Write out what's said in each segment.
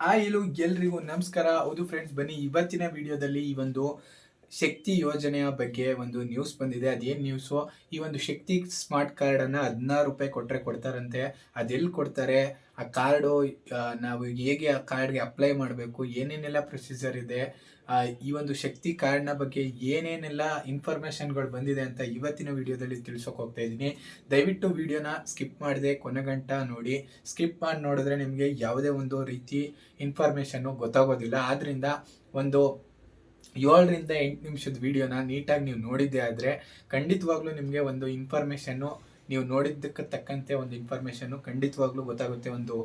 ಇಲು ಎಲ್ರಿಗೂ ನಮಸ್ಕಾರ. ಹೌದು ಫ್ರೆಂಡ್ಸ್, ಬನ್ನಿ ಇವತ್ತಿನ ವಿಡಿಯೋದಲ್ಲಿ ಈ ಒಂದು ಶಕ್ತಿ ಯೋಜನೆಯ ಬಗ್ಗೆ ಒಂದು ನ್ಯೂಸ್ ಬಂದಿದೆ. ಅದೇನು ನ್ಯೂಸು? ಈ ಒಂದು ಶಕ್ತಿ ಸ್ಮಾರ್ಟ್ ಕಾರ್ಡನ್ನು 16 ರೂಪಾಯಿ ಕೊಟ್ಟರೆ ಕೊಡ್ತಾರಂತೆ. ಅದೆಲ್ಲಿ ಕೊಡ್ತಾರೆ, ಆ ಕಾರ್ಡು ನಾವು ಹೇಗೆ ಆ ಕಾರ್ಡ್ಗೆ ಅಪ್ಲೈ ಮಾಡಬೇಕು, ಏನೇನೆಲ್ಲ ಪ್ರೊಸೀಜರ್ ಇದೆ, ಈ ಒಂದು ಶಕ್ತಿ ಕಾರ್ಡ್ನ ಬಗ್ಗೆ ಏನೇನೆಲ್ಲ ಇನ್ಫಾರ್ಮೇಷನ್ಗಳು ಬಂದಿದೆ ಅಂತ ಇವತ್ತಿನ ವಿಡಿಯೋದಲ್ಲಿ ತಿಳಿಸೋಕೆ ಹೋಗ್ತಾ ಇದ್ದೀನಿ. ದಯವಿಟ್ಟು ವಿಡಿಯೋನ ಸ್ಕಿಪ್ ಮಾಡಿದೆ ಕೊನೆಗಂಟ ನೋಡಿ. ಸ್ಕಿಪ್ ಮಾಡಿ ನೋಡಿದ್ರೆ ನಿಮಗೆ ಯಾವುದೇ ಒಂದು ರೀತಿ ಇನ್ಫಾರ್ಮೇಷನ್ನು ಗೊತ್ತಾಗೋದಿಲ್ಲ. ಆದ್ದರಿಂದ ಒಂದು 7ರಿಂದ 8 ನಿಮಿಷದ ವಿಡಿಯೋನ ನೀಟಾಗಿ ನೀವು ನೋಡಿದ್ದೇ ಆದರೆ ಖಂಡಿತವಾಗ್ಲೂ ನಿಮಗೆ ಒಂದು ಇನ್ಫಾರ್ಮೇಷನ್ನು, ನೀವು ನೋಡಿದ್ದಕ್ಕೆ ತಕ್ಕಂತೆ ಒಂದು ಇನ್ಫಾರ್ಮೇಷನ್ನು ಖಂಡಿತವಾಗ್ಲೂ ಗೊತ್ತಾಗುತ್ತೆ, ಒಂದು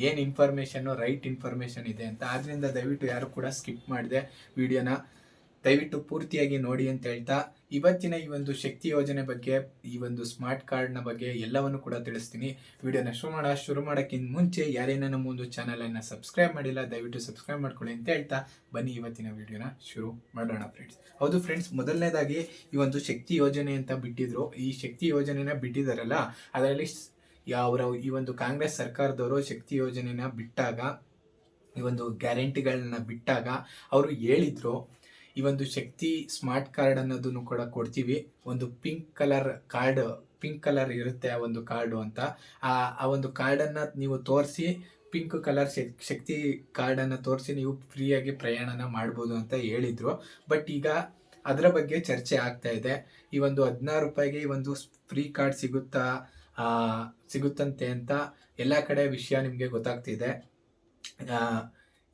ಏನು ಇನ್ಫಾರ್ಮೇಷನ್ನು ರೈಟ್ ಇನ್ಫಾರ್ಮೇಷನ್ ಇದೆ ಅಂತ. ಆದ್ದರಿಂದ ದಯವಿಟ್ಟು ಯಾರು ಕೂಡ ಸ್ಕಿಪ್ ಮಾಡಿದೆ ವಿಡಿಯೋನ ದಯವಿಟ್ಟು ಪೂರ್ತಿಯಾಗಿ ನೋಡಿ ಅಂತ ಹೇಳ್ತಾ, ಇವತ್ತಿನ ಈ ಒಂದು ಶಕ್ತಿ ಯೋಜನೆ ಬಗ್ಗೆ, ಈ ಒಂದು ಸ್ಮಾರ್ಟ್ ಕಾರ್ಡ್ನ ಬಗ್ಗೆ ಎಲ್ಲವನ್ನು ಕೂಡ ತಿಳಿಸ್ತೀನಿ. ವಿಡಿಯೋನ ಶುರು ಮಾಡೋಕ್ಕಿಂತ ಮುಂಚೆ ಯಾರೇನ ನಮ್ಮ ಒಂದು ಚಾನಲನ್ನು ಸಬ್ಸ್ಕ್ರೈಬ್ ಮಾಡಿಲ್ಲ ದಯವಿಟ್ಟು ಸಬ್ಸ್ಕ್ರೈಬ್ ಮಾಡ್ಕೊಳ್ಳಿ ಅಂತ ಹೇಳ್ತಾ ಬನ್ನಿ ಇವತ್ತಿನ ವಿಡಿಯೋನ ಶುರು ಮಾಡೋಣ ಫ್ರೆಂಡ್ಸ್. ಹೌದು ಫ್ರೆಂಡ್ಸ್, ಮೊದಲನೇದಾಗಿ ಈ ಒಂದು ಶಕ್ತಿ ಯೋಜನೆ ಅಂತ ಬಿಟ್ಟಿದ್ರು. ಈ ಶಕ್ತಿ ಯೋಜನೆನ ಬಿಟ್ಟಿದ್ದಾರಲ್ಲ, ಅದರಲ್ಲಿ ಅವರ ಈ ಒಂದು ಕಾಂಗ್ರೆಸ್ ಸರ್ಕಾರದವರು ಶಕ್ತಿ ಯೋಜನೆನ ಬಿಟ್ಟಾಗ, ಈ ಒಂದು ಗ್ಯಾರಂಟಿಗಳನ್ನ ಬಿಟ್ಟಾಗ ಅವರು ಹೇಳಿದ್ರು, ಈ ಒಂದು ಶಕ್ತಿ ಸ್ಮಾರ್ಟ್ ಕಾರ್ಡ್ ಅನ್ನೋದನ್ನು ಕೂಡ ಕೊಡ್ತೀವಿ. ಒಂದು ಪಿಂಕ್ ಕಲರ್ ಇರುತ್ತೆ ಆ ಒಂದು ಕಾರ್ಡು ಅಂತ. ಆ ಒಂದು ಕಾರ್ಡನ್ನು ನೀವು ತೋರಿಸಿ, ಪಿಂಕ್ ಕಲರ್ ಶಕ್ತಿ ಕಾರ್ಡನ್ನು ತೋರಿಸಿ ನೀವು ಫ್ರೀಯಾಗಿ ಪ್ರಯಾಣನ ಮಾಡ್ಬೋದು ಅಂತ ಹೇಳಿದರು. ಬಟ್ ಈಗ ಅದರ ಬಗ್ಗೆ ಚರ್ಚೆ ಆಗ್ತಾ ಇದೆ. ಈ ಒಂದು 16 ರೂಪಾಯಿಗೆ ಈ ಒಂದು ಫ್ರೀ ಕಾರ್ಡ್ ಸಿಗುತ್ತಂತೆ ಅಂತ ಎಲ್ಲ ಕಡೆ ವಿಷಯ ನಿಮಗೆ ಗೊತ್ತಾಗ್ತಿದೆ.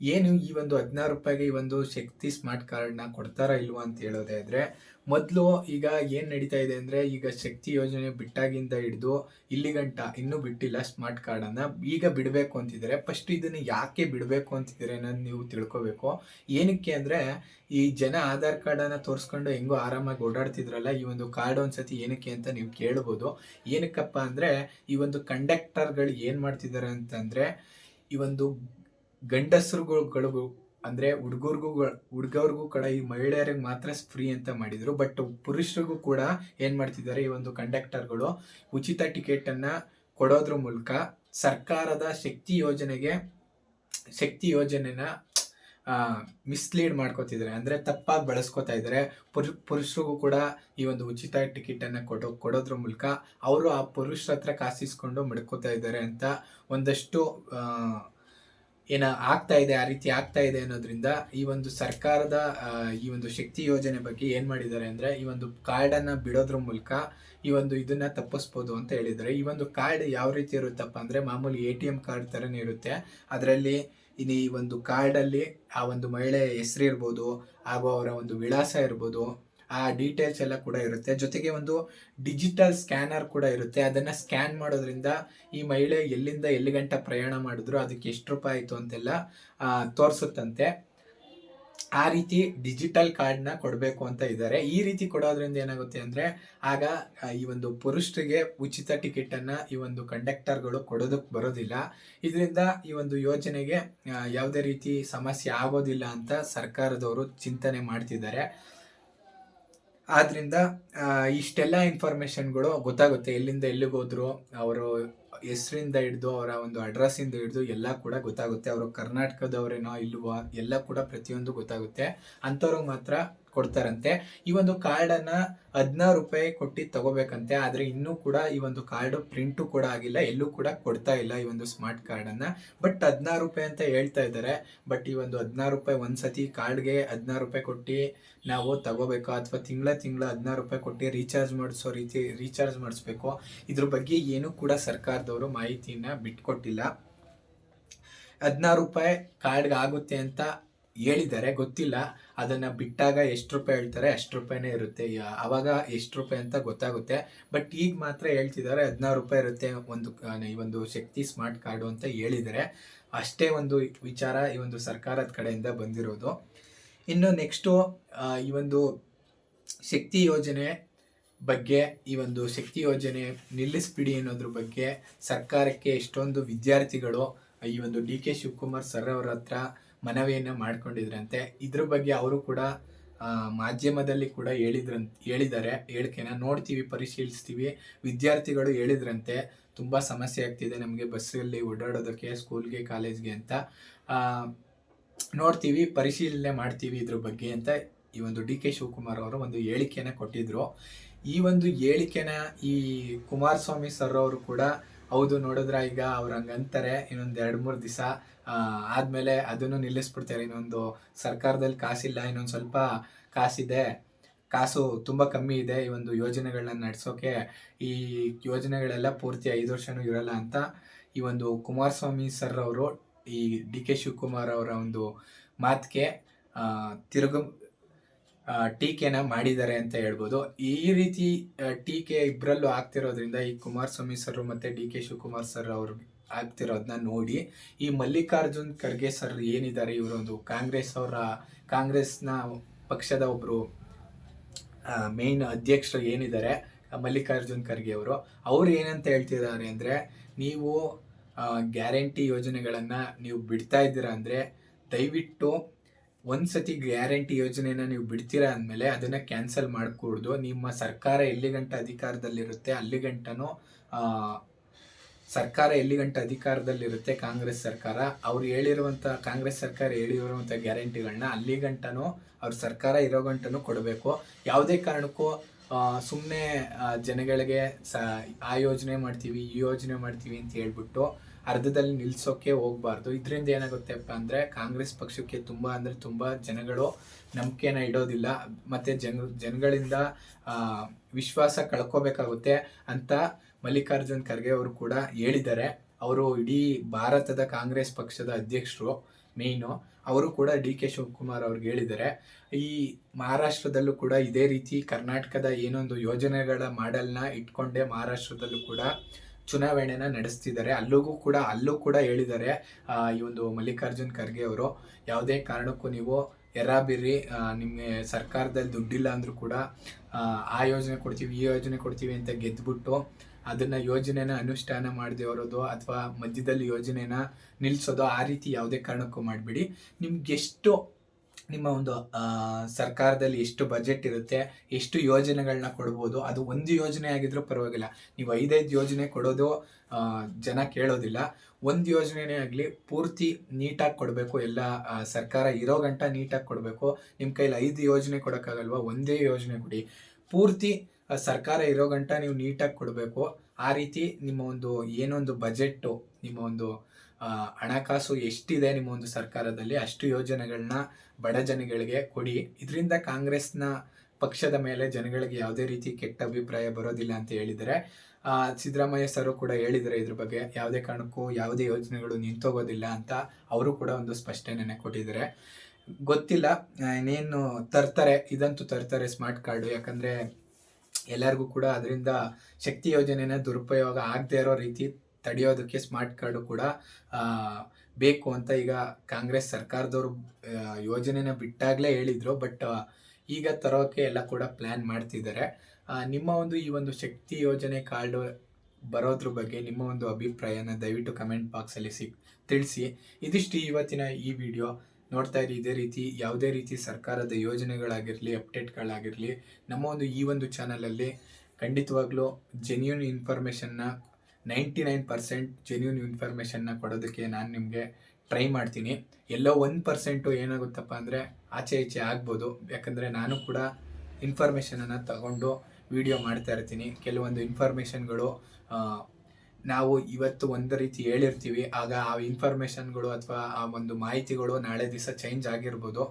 ಏನು ಈ ಒಂದು 16 ರೂಪಾಯಿಗೆ ಈ ಒಂದು ಶಕ್ತಿ ಸ್ಮಾರ್ಟ್ ಕಾರ್ಡ್ನ ಕೊಡ್ತಾರಾ ಇಲ್ವಾ ಅಂತ ಹೇಳೋದೇ ಇದ್ರೆ, ಮೊದಲು ಈಗ ಏನು ನಡೀತಾ ಇದೆ ಅಂದರೆ, ಈಗ ಶಕ್ತಿ ಯೋಜನೆ ಬಿಟ್ಟಾಗಿಂದ ಹಿಡಿದು ಇಲ್ಲಿಗಂಟ ಇನ್ನೂ ಬಿಟ್ಟಿಲ್ಲ ಸ್ಮಾರ್ಟ್ ಕಾರ್ಡನ್ನು. ಈಗ ಬಿಡಬೇಕು ಅಂತಿದ್ದಾರೆ. ಫಸ್ಟ್ ಇದನ್ನು ಯಾಕೆ ಬಿಡಬೇಕು ಅಂತಿದ್ದಾರೆ ಅನ್ನೋದು ನೀವು ತಿಳ್ಕೊಬೇಕು. ಏನಕ್ಕೆ ಅಂದರೆ, ಈ ಜನ ಆಧಾರ್ ಕಾರ್ಡನ್ನು ತೋರಿಸ್ಕೊಂಡು ಹೆಂಗೋ ಆರಾಮಾಗಿ ಓಡಾಡ್ತಿದ್ರಲ್ಲ, ಈ ಒಂದು ಕಾರ್ಡ್ ಒಂದ್ಸತಿ ಏನಕ್ಕೆ ಅಂತ ನೀವು ಕೇಳ್ಬೋದು. ಏನಕ್ಕಪ್ಪ ಅಂದರೆ, ಈ ಒಂದು ಕಂಡಕ್ಟರ್ಗಳು ಏನು ಮಾಡ್ತಿದ್ದಾರೆ ಅಂತಂದರೆ, ಈ ಒಂದು ಗಂಡಸರುಗಳಿಗೂ ಅಂದರೆ ಹುಡುಗರಿಗೂ ಕೂಡ, ಈ ಮಹಿಳೆಯರಿಗೆ ಮಾತ್ರ ಫ್ರೀ ಅಂತ ಮಾಡಿದರು. ಬಟ್ ಪುರುಷರಿಗೂ ಕೂಡ ಏನು ಮಾಡ್ತಿದ್ದಾರೆ, ಈ ಒಂದು ಕಂಡಕ್ಟರ್ಗಳು ಉಚಿತ ಟಿಕೆಟನ್ನು ಕೊಡೋದ್ರ ಮೂಲಕ ಸರ್ಕಾರದ ಶಕ್ತಿ ಯೋಜನೆನ ಮಿಸ್ಲೀಡ್ ಮಾಡ್ಕೋತಿದ್ದಾರೆ. ಅಂದರೆ ತಪ್ಪಾಗಿ ಬಳಸ್ಕೊತಾ ಇದ್ದಾರೆ. ಪುರುಷರಿಗೂ ಕೂಡ ಈ ಒಂದು ಉಚಿತ ಟಿಕೆಟನ್ನು ಕೊಡೋದ್ರ ಮೂಲಕ ಅವರು ಆ ಪುರುಷರ ಹತ್ರ ಕಾಸಿಸ್ಕೊಂಡು ಮಡ್ಕೋತಾ ಇದ್ದಾರೆ ಅಂತ ಒಂದಷ್ಟು ಆಗ್ತಾ ಇದೆ. ಆ ರೀತಿ ಆಗ್ತಾ ಇದೆ ಅನ್ನೋದ್ರಿಂದ ಈ ಒಂದು ಸರ್ಕಾರದ ಈ ಒಂದು ಶಕ್ತಿ ಯೋಜನೆ ಬಗ್ಗೆ ಏನು ಮಾಡಿದ್ದಾರೆ ಅಂದರೆ, ಈ ಒಂದು ಕಾರ್ಡನ್ನು ಬಿಡೋದ್ರ ಮೂಲಕ ಈ ಒಂದು ಇದನ್ನ ತಪ್ಪಿಸ್ಬೋದು ಅಂತ ಹೇಳಿದ್ದಾರೆ. ಈ ಒಂದು ಕಾರ್ಡ್ ಯಾವ ರೀತಿ ಇರುತ್ತಪ್ಪ ಅಂದರೆ, ಮಾಮೂಲಿ ATM ಕಾರ್ಡ್ ಥರನೇ ಇರುತ್ತೆ. ಅದರಲ್ಲಿ ಈ ಒಂದು ಕಾರ್ಡಲ್ಲಿ ಆ ಒಂದು ಮಹಿಳೆಯ ಹೆಸರು ಇರ್ಬೋದು, ಹಾಗೂ ಅವರ ಒಂದು ವಿಳಾಸ ಇರ್ಬೋದು, ಆ ಡೀಟೇಲ್ಸ್ ಎಲ್ಲ ಕೂಡ ಇರುತ್ತೆ. ಜೊತೆಗೆ ಒಂದು ಡಿಜಿಟಲ್ ಸ್ಕ್ಯಾನರ್ ಕೂಡ ಇರುತ್ತೆ. ಅದನ್ನು ಸ್ಕ್ಯಾನ್ ಮಾಡೋದ್ರಿಂದ ಈ ಮಹಿಳೆ ಎಲ್ಲಿಂದ ಎಲ್ಲಿ ಗಂಟ ಪ್ರಯಾಣ ಮಾಡಿದ್ರು, ಅದಕ್ಕೆ ಎಷ್ಟು ರೂಪಾಯಿ ಆಯಿತು ಅಂತೆಲ್ಲ ತೋರಿಸುತ್ತಂತೆ. ಆ ರೀತಿ ಡಿಜಿಟಲ್ ಕಾರ್ಡ್ನ ಕೊಡಬೇಕು ಅಂತ ಇದ್ದಾರೆ. ಈ ರೀತಿ ಕೊಡೋದ್ರಿಂದ ಏನಾಗುತ್ತೆ ಅಂದರೆ, ಆಗ ಈ ಒಂದು ಪುರುಷರಿಗೆ ಉಚಿತ ಟಿಕೆಟನ್ನು ಈ ಒಂದು ಕಂಡಕ್ಟರ್ಗಳು ಕೊಡೋದಕ್ಕೆ ಬರೋದಿಲ್ಲ. ಇದರಿಂದ ಈ ಒಂದು ಯೋಜನೆಗೆ ಯಾವುದೇ ರೀತಿ ಸಮಸ್ಯೆ ಆಗೋದಿಲ್ಲ ಅಂತ ಸರ್ಕಾರದವರು ಚಿಂತನೆ ಮಾಡ್ತಿದ್ದಾರೆ. ಆದ್ರಿಂದ ಇಷ್ಟೆಲ್ಲ ಇನ್ಫಾರ್ಮೇಷನ್ಗಳು ಗೊತ್ತಾಗುತ್ತೆ. ಎಲ್ಲಿಂದ ಎಲ್ಲಿಗೆ ಹೋದ್ರು, ಅವರು ಹೆಸರಿಂದ ಹಿಡಿದು ಅವರ ಒಂದು ಅಡ್ರೆಸ್ಸಿಂದ ಹಿಡಿದು ಎಲ್ಲ ಕೂಡ ಗೊತ್ತಾಗುತ್ತೆ. ಅವರು ಕರ್ನಾಟಕದವರೇನೋ ಇಲ್ವಾ ಎಲ್ಲ ಕೂಡ ಪ್ರತಿಯೊಂದು ಗೊತ್ತಾಗುತ್ತೆ. ಅಂಥವ್ರಿಗೆ ಮಾತ್ರ ಕೊಡ್ತಾರಂತೆ. ಈ ಒಂದು ಕಾರ್ಡನ್ನು 16 ರೂಪಾಯಿ ಕೊಟ್ಟು ತಗೋಬೇಕಂತೆ. ಆದರೆ ಇನ್ನೂ ಕೂಡ ಈ ಒಂದು ಕಾರ್ಡು ಪ್ರಿಂಟು ಕೂಡ ಆಗಿಲ್ಲ, ಎಲ್ಲೂ ಕೂಡ ಕೊಡ್ತಾ ಇಲ್ಲ ಈ ಒಂದು ಸ್ಮಾರ್ಟ್ ಕಾರ್ಡನ್ನು. ಬಟ್ 16 ರೂಪಾಯಿ ಅಂತ ಹೇಳ್ತಾ ಇದ್ದಾರೆ. ಬಟ್ ಈ ಒಂದು 16 ರೂಪಾಯಿ ಒಂದ್ಸತಿ ಕಾರ್ಡ್ಗೆ 16 ರೂಪಾಯಿ ಕೊಟ್ಟು ನಾವು ತಗೋಬೇಕು, ಅಥವಾ ತಿಂಗಳ 16 ರೂಪಾಯಿ ಕೊಟ್ಟು ರೀಚಾರ್ಜ್ ಮಾಡಿಸ್ಬೇಕು. ಇದ್ರ ಬಗ್ಗೆ ಏನೂ ಕೂಡ ಸರ್ಕಾರದವರು ಮಾಹಿತಿನ ಬಿಟ್ಕೊಟ್ಟಿಲ್ಲ. 16 ರೂಪಾಯಿ ಕಾರ್ಡ್ಗೆ ಆಗುತ್ತೆ ಅಂತ ಹೇಳಿದ್ದಾರೆ, ಗೊತ್ತಿಲ್ಲ. ಅದನ್ನು ಬಿಟ್ಟಾಗ ಎಷ್ಟು ರೂಪಾಯಿ ಹೇಳ್ತಾರೆ ಅಷ್ಟು ರೂಪಾಯಿನೇ ಇರುತ್ತೆ. ಆವಾಗ ಎಷ್ಟು ರೂಪಾಯಿ ಅಂತ ಗೊತ್ತಾಗುತ್ತೆ. ಬಟ್ ಈಗ ಮಾತ್ರ ಹೇಳ್ತಿದ್ದಾರೆ 16 ರೂಪಾಯಿ ಇರುತ್ತೆ ಈ ಒಂದು ಶಕ್ತಿ ಸ್ಮಾರ್ಟ್ ಕಾರ್ಡು ಅಂತ ಹೇಳಿದ್ದಾರೆ. ಅಷ್ಟೇ ಒಂದು ವಿಚಾರ ಈ ಒಂದು ಸರ್ಕಾರದ ಕಡೆಯಿಂದ ಬಂದಿರೋದು. ಇನ್ನು ನೆಕ್ಸ್ಟು ಈ ಒಂದು ಶಕ್ತಿ ಯೋಜನೆ ಬಗ್ಗೆ, ಈ ಒಂದು ಶಕ್ತಿ ಯೋಜನೆ ನಿಲ್ಲಿಸ್ಬಿಡಿ ಅನ್ನೋದ್ರ ಬಗ್ಗೆ ಸರ್ಕಾರಕ್ಕೆ ಎಷ್ಟೊಂದು ವಿದ್ಯಾರ್ಥಿಗಳು ಈ ಒಂದು DK ಶಿವಕುಮಾರ್ ಸರ್ ಅವರ ಹತ್ರ ಮನವಿಯನ್ನು ಮಾಡ್ಕೊಂಡಿದ್ರಂತೆ. ಇದ್ರ ಬಗ್ಗೆ ಅವರು ಕೂಡ ಮಾಧ್ಯಮದಲ್ಲಿ ಕೂಡ ಹೇಳಿದ್ದಾರೆ. ಹೇಳಿಕೆನ ನೋಡ್ತೀವಿ, ಪರಿಶೀಲಿಸ್ತೀವಿ. ವಿದ್ಯಾರ್ಥಿಗಳು ಹೇಳಿದ್ರಂತೆ, ತುಂಬ ಸಮಸ್ಯೆ ಆಗ್ತಿದೆ ನಮಗೆ ಬಸ್ಸಲ್ಲಿ ಓಡಾಡೋದಕ್ಕೆ, ಸ್ಕೂಲ್ಗೆ ಕಾಲೇಜ್ಗೆ ಅಂತ. ನೋಡ್ತೀವಿ, ಪರಿಶೀಲನೆ ಮಾಡ್ತೀವಿ ಇದ್ರ ಬಗ್ಗೆ ಅಂತ ಈ ಒಂದು ಡಿ ಕೆ ಶಿವಕುಮಾರ್ ಅವರು ಒಂದು ಹೇಳಿಕೆನ ಕೊಟ್ಟಿದ್ರು. ಈ ಒಂದು ಹೇಳಿಕೆನ ಈ ಕುಮಾರಸ್ವಾಮಿ ಸರ್ ಅವರು ಕೂಡ ಹೌದು ನೋಡಿದ್ರ, ಈಗ ಅವ್ರು ಹಂಗಂತಾರೆ, ಇನ್ನೊಂದು 2-3 ದಿವಸ ಆದಮೇಲೆ ಅದನ್ನು ನಿಲ್ಲಿಸ್ಬಿಡ್ತಾರೆ. ಇನ್ನೊಂದು ಸರ್ಕಾರದಲ್ಲಿ ಕಾಸಿಲ್ಲ, ಇನ್ನೊಂದು ಸ್ವಲ್ಪ ಕಾಸಿದೆ, ಕಾಸು ತುಂಬ ಕಮ್ಮಿ ಇದೆ ಈ ಒಂದು ಯೋಜನೆಗಳನ್ನ ನಡೆಸೋಕೆ, ಈ ಯೋಜನೆಗಳೆಲ್ಲ ಪೂರ್ತಿ 5 ವರ್ಷನೂ ಇರಲ್ಲ ಅಂತ ಈ ಒಂದು ಕುಮಾರಸ್ವಾಮಿ ಸರ್ ಅವರು ಈ ಡಿ ಕೆ ಶಿವಕುಮಾರ್ ಅವರ ಒಂದು ಮಾತಿಗೆ ಟೀಕೆನ ಮಾಡಿದ್ದಾರೆ ಅಂತ ಹೇಳ್ಬೋದು. ಈ ರೀತಿ ಟೀಕೆ ಇಬ್ಬರಲ್ಲೂ ಆಗ್ತಿರೋದ್ರಿಂದ ಈ ಕುಮಾರಸ್ವಾಮಿ ಸರ್ ಮತ್ತೆ ಡಿ ಕೆ ಶಿವಕುಮಾರ್ ಸರ್ ಅವರು ಆಗ್ತಿರೋದನ್ನ ನೋಡಿ ಈ ಮಲ್ಲಿಕಾರ್ಜುನ್ ಖರ್ಗೆ ಸರ್ ಏನಿದ್ದಾರೆ, ಇವರೊಂದು ಕಾಂಗ್ರೆಸ್ನ ಪಕ್ಷದ ಒಬ್ರು ಮೇನ್ ಅಧ್ಯಕ್ಷರು ಏನಿದ್ದಾರೆ ಮಲ್ಲಿಕಾರ್ಜುನ್ ಖರ್ಗೆ ಅವರು ಏನಂತ ಹೇಳ್ತಿದ್ದಾರೆ ಅಂದರೆ, ನೀವು ಗ್ಯಾರಂಟಿ ಯೋಜನೆಗಳನ್ನು ನೀವು ಬಿಡ್ತಾ ಇದ್ದೀರಾ ಅಂದರೆ ದಯವಿಟ್ಟು ಒಂದ್ಸತಿ ಗ್ಯಾರಂಟಿ ಯೋಜನೆನ ನೀವು ಬಿಡ್ತೀರಾ ಅಂದಮೇಲೆ ಅದನ್ನು ಕ್ಯಾನ್ಸಲ್ ಮಾಡಿಕೊಡ್ದು. ನಿಮ್ಮ ಸರ್ಕಾರ ಎಲ್ಲಿಗಂಟ ಅಧಿಕಾರದಲ್ಲಿರುತ್ತೆ ಅಲ್ಲಿಗಂಟನೂ ಅಧಿಕಾರದಲ್ಲಿರುತ್ತೆ ಕಾಂಗ್ರೆಸ್ ಸರ್ಕಾರ, ಕಾಂಗ್ರೆಸ್ ಸರ್ಕಾರ ಹೇಳಿರುವಂಥ ಗ್ಯಾರಂಟಿಗಳನ್ನ ಅಲ್ಲಿಗಂಟನೂ ಅವ್ರ ಸರ್ಕಾರ ಇರೋ ಗಂಟನೂ ಕೊಡಬೇಕು. ಯಾವುದೇ ಕಾರಣಕ್ಕೂ ಸುಮ್ಮನೆ ಜನಗಳಿಗೆ ಆ ಯೋಜನೆ ಮಾಡ್ತೀವಿ ಈ ಯೋಜನೆ ಮಾಡ್ತೀವಿ ಅಂತ ಹೇಳ್ಬಿಟ್ಟು ಅರ್ಧದಲ್ಲಿ ನಿಲ್ಸೋಕೆ ಹೋಗ್ಬಾರ್ದು. ಇದರಿಂದ ಏನಾಗುತ್ತೆಪ್ಪ ಅಂದರೆ ಕಾಂಗ್ರೆಸ್ ಪಕ್ಷಕ್ಕೆ ತುಂಬ ಜನಗಳು ನಂಬಿಕೆನ ಇಡೋದಿಲ್ಲ, ಮತ್ತು ಜನಗಳಿಂದ ವಿಶ್ವಾಸ ಕಳ್ಕೋಬೇಕಾಗುತ್ತೆ ಅಂತ ಮಲ್ಲಿಕಾರ್ಜುನ್ ಖರ್ಗೆ ಅವರು ಕೂಡ ಹೇಳಿದ್ದಾರೆ. ಅವರು ಇಡೀ ಭಾರತದ ಕಾಂಗ್ರೆಸ್ ಪಕ್ಷದ ಅಧ್ಯಕ್ಷರು ಮೇಯ್ನು, ಅವರು ಕೂಡ ಡಿ ಕೆ ಶಿವಕುಮಾರ್ ಅವ್ರಿಗೆ ಹೇಳಿದ್ದಾರೆ. ಈ ಮಹಾರಾಷ್ಟ್ರದಲ್ಲೂ ಕೂಡ ಇದೇ ರೀತಿ ಕರ್ನಾಟಕದ ಏನೊಂದು ಯೋಜನೆಗಳ ಮಾಡೆಲ್ನ ಇಟ್ಕೊಂಡೇ ಮಹಾರಾಷ್ಟ್ರದಲ್ಲೂ ಕೂಡ ಚುನಾವಣೆನ ನಡೆಸ್ತಿದ್ದಾರೆ. ಅಲ್ಲೂ ಕೂಡ ಹೇಳಿದ್ದಾರೆ ಈ ಒಂದು ಮಲ್ಲಿಕಾರ್ಜುನ್ ಖರ್ಗೆ ಅವರು, ಯಾವುದೇ ಕಾರಣಕ್ಕೂ ನೀವು ಎರಾಬಿರಿ, ನಿಮಗೆ ಸರ್ಕಾರದಲ್ಲಿ ದುಡ್ಡಿಲ್ಲ ಅಂದರೂ ಕೂಡ ಆ ಯೋಜನೆ ಕೊಡ್ತೀವಿ ಈ ಯೋಜನೆ ಕೊಡ್ತೀವಿ ಅಂತ ಗೆದ್ದುಬಿಟ್ಟು ಅದನ್ನು ಯೋಜನೆನ ಅನುಷ್ಠಾನ ಮಾಡದೆ ಇರೋದು ಅಥವಾ ಮಧ್ಯದಲ್ಲಿ ಯೋಜನೆನ ನಿಲ್ಲಿಸೋದು, ಆ ರೀತಿ ಯಾವುದೇ ಕಾರಣಕ್ಕೂ ಮಾಡಬೇಡಿ. ನಿಮ್ಗೆಷ್ಟು ನಿಮ್ಮ ಒಂದು ಸರ್ಕಾರದಲ್ಲಿ ಎಷ್ಟು ಬಜೆಟ್ ಇರುತ್ತೆ, ಎಷ್ಟು ಯೋಜನೆಗಳನ್ನ ಕೊಡ್ಬೋದು, ಅದು ಒಂದು ಯೋಜನೆ ಆಗಿದ್ರೂ ಪರವಾಗಿಲ್ಲ. ನೀವು 5 ಯೋಜನೆ ಕೊಡೋದು ಜನ ಕೇಳೋದಿಲ್ಲ. ಒಂದು ಯೋಜನೆನೇ ಆಗಲಿ ಪೂರ್ತಿ ನೀಟಾಗಿ ಕೊಡಬೇಕು. ಎಲ್ಲ ಸರ್ಕಾರ ಇರೋ ಗಂಟ ನೀಟಾಗಿ ಕೊಡಬೇಕು. ನಿಮ್ಮ ಕೈಲಿ 5 ಯೋಜನೆ ಕೊಡೋಕ್ಕಾಗಲ್ವಾ, ಒಂದೇ ಯೋಜನೆ ಕೊಡಿ. ಪೂರ್ತಿ ಸರ್ಕಾರ ಇರೋ ಗಂಟ ನೀವು ನೀಟಾಗಿ ಕೊಡಬೇಕು. ಆ ರೀತಿ ನಿಮ್ಮ ಒಂದು ಏನೊಂದು ಬಜೆಟ್ಟು, ನಿಮ್ಮ ಒಂದು ಹಣಕಾಸು ಎಷ್ಟಿದೆ ನಿಮ್ಮ ಒಂದು ಸರ್ಕಾರದಲ್ಲಿ ಅಷ್ಟು ಯೋಜನೆಗಳನ್ನ ಬಡ ಜನಗಳಿಗೆ ಕೊಡಿ. ಇದರಿಂದ ಕಾಂಗ್ರೆಸ್ನ ಪಕ್ಷದ ಮೇಲೆ ಜನಗಳಿಗೆ ಯಾವುದೇ ರೀತಿ ಕೆಟ್ಟ ಅಭಿಪ್ರಾಯ ಬರೋದಿಲ್ಲ ಅಂತ ಹೇಳಿದ್ದಾರೆ. ಸಿದ್ದರಾಮಯ್ಯ ಸರ್ ಕೂಡ ಹೇಳಿದ್ದಾರೆ ಇದ್ರ ಬಗ್ಗೆ, ಯಾವುದೇ ಕಾರಣಕ್ಕೂ ಯಾವುದೇ ಯೋಜನೆಗಳು ನಿಂತೋಗೋದಿಲ್ಲ ಅಂತ ಅವರು ಕೂಡ ಒಂದು ಸ್ಪಷ್ಟನೆಯನ್ನು ಕೊಟ್ಟಿದ್ದಾರೆ. ಗೊತ್ತಿಲ್ಲ ಇನ್ನೇನು ತರ್ತಾರೆ, ಇದಂತೂ ತರ್ತಾರೆ ಸ್ಮಾರ್ಟ್ ಕಾರ್ಡು. ಯಾಕಂದರೆ ಎಲ್ಲರಿಗೂ ಕೂಡ ಅದರಿಂದ ಶಕ್ತಿ ಯೋಜನೆನ ದುರುಪಯೋಗ ಆಗದೆ ಇರೋ ರೀತಿ ತಡೆಯೋದಕ್ಕೆ ಸ್ಮಾರ್ಟ್ ಕಾರ್ಡು ಕೂಡ ಬೇಕು ಅಂತ ಈಗ ಕಾಂಗ್ರೆಸ್ ಸರ್ಕಾರದವರು ಯೋಜನೆನ ಬಿಟ್ಟಾಗಲೇ ಹೇಳಿದರು. ಬಟ್ ಈಗ ತರೋಕ್ಕೆ ಎಲ್ಲ ಕೂಡ ಪ್ಲ್ಯಾನ್ ಮಾಡ್ತಿದ್ದಾರೆ. ನಿಮ್ಮ ಒಂದು ಈ ಒಂದು ಶಕ್ತಿ ಯೋಜನೆ ಕಾರ್ಡು ಬರೋದ್ರ ಬಗ್ಗೆ ನಿಮ್ಮ ಒಂದು ಅಭಿಪ್ರಾಯನ ದಯವಿಟ್ಟು ಕಮೆಂಟ್ ಬಾಕ್ಸಲ್ಲಿ ತಿಳಿಸಿ. ಇದಿಷ್ಟು ಇವತ್ತಿನ ಈ ವಿಡಿಯೋ. ನೋಡ್ತಾ ಇರಿ ಇದೇ ರೀತಿ ಯಾವುದೇ ರೀತಿ ಸರ್ಕಾರದ ಯೋಜನೆಗಳಾಗಿರಲಿ ಅಪ್ಡೇಟ್ಗಳಾಗಿರಲಿ ನಮ್ಮ ಒಂದು ಈ ಒಂದು ಚಾನಲಲ್ಲಿ ಖಂಡಿತವಾಗ್ಲೂ ಜೆನ್ಯೂನ್ ಇನ್ಫಾರ್ಮೇಷನ್ನ 99% ಜೆನ್ಯೂನ್ ಇನ್ಫಾರ್ಮೇಷನ್ನ ಕೊಡೋದಕ್ಕೆ ನಾನು ನಿಮಗೆ ಟ್ರೈ ಮಾಡ್ತೀನಿ. ಎಲ್ಲೋ 1% ಏನಾಗುತ್ತಪ್ಪ ಅಂದರೆ ಆಚೆ ಈಚೆ ಆಗ್ಬೋದು. ಯಾಕಂದರೆ ನಾನು ಕೂಡ ಇನ್ಫಾರ್ಮೇಷನನ್ನು ತಗೊಂಡು ವಿಡಿಯೋ ಮಾಡ್ತಾ ಇರ್ತೀನಿ. ಕೆಲವೊಂದು ಇನ್ಫಾರ್ಮೇಷನ್ಗಳು ನಾವು ಇವತ್ತು ಒಂದು ರೀತಿ ಹೇಳಿರ್ತೀವಿ, ಆಗ ಆ ಇನ್ಫಾರ್ಮೇಷನ್ಗಳು ಅಥವಾ ಆ ಒಂದು ಮಾಹಿತಿಗಳು ನಾಳೆ ದಿವಸ ಚೇಂಜ್ ಆಗಿರ್ಬೋದು.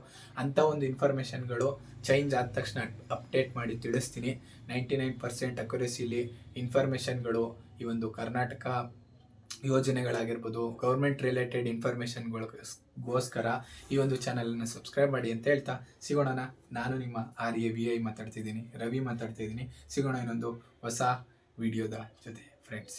ಅಂಥ ಒಂದು ಇನ್ಫಾರ್ಮೇಷನ್ಗಳು ಚೇಂಜ್ ಆದ ತಕ್ಷಣ ಅಪ್ಡೇಟ್ ಮಾಡಿ ತಿಳಿಸ್ತೀನಿ. 99% ಅಕ್ಯುರಸಿಲಿ ಇನ್ಫಾರ್ಮೇಷನ್ಗಳು ಈ ಒಂದು ಕರ್ನಾಟಕ ಯೋಜನೆಗಳಾಗಿರ್ಬೋದು, ಗೌರ್ಮೆಂಟ್ ರಿಲೇಟೆಡ್ ಇನ್ಫಾರ್ಮೇಷನ್ಗಳಿಗೋಸ್ಕರ ಈ ಒಂದು ಚಾನಲನ್ನು ಸಬ್ಸ್ಕ್ರೈಬ್ ಮಾಡಿ ಅಂತ ಹೇಳ್ತಾ ಸಿಗೋಣ. ನಾನು ನಿಮ್ಮ RAVI ಮಾತಾಡ್ತಿದ್ದೀನಿ, ರವಿ ಮಾತಾಡ್ತಿದ್ದೀನಿ. ಸಿಗೋಣ ಇನ್ನೊಂದು ಹೊಸ ವಿಡಿಯೋದ ಜೊತೆ ಫ್ರೆಂಡ್ಸ್.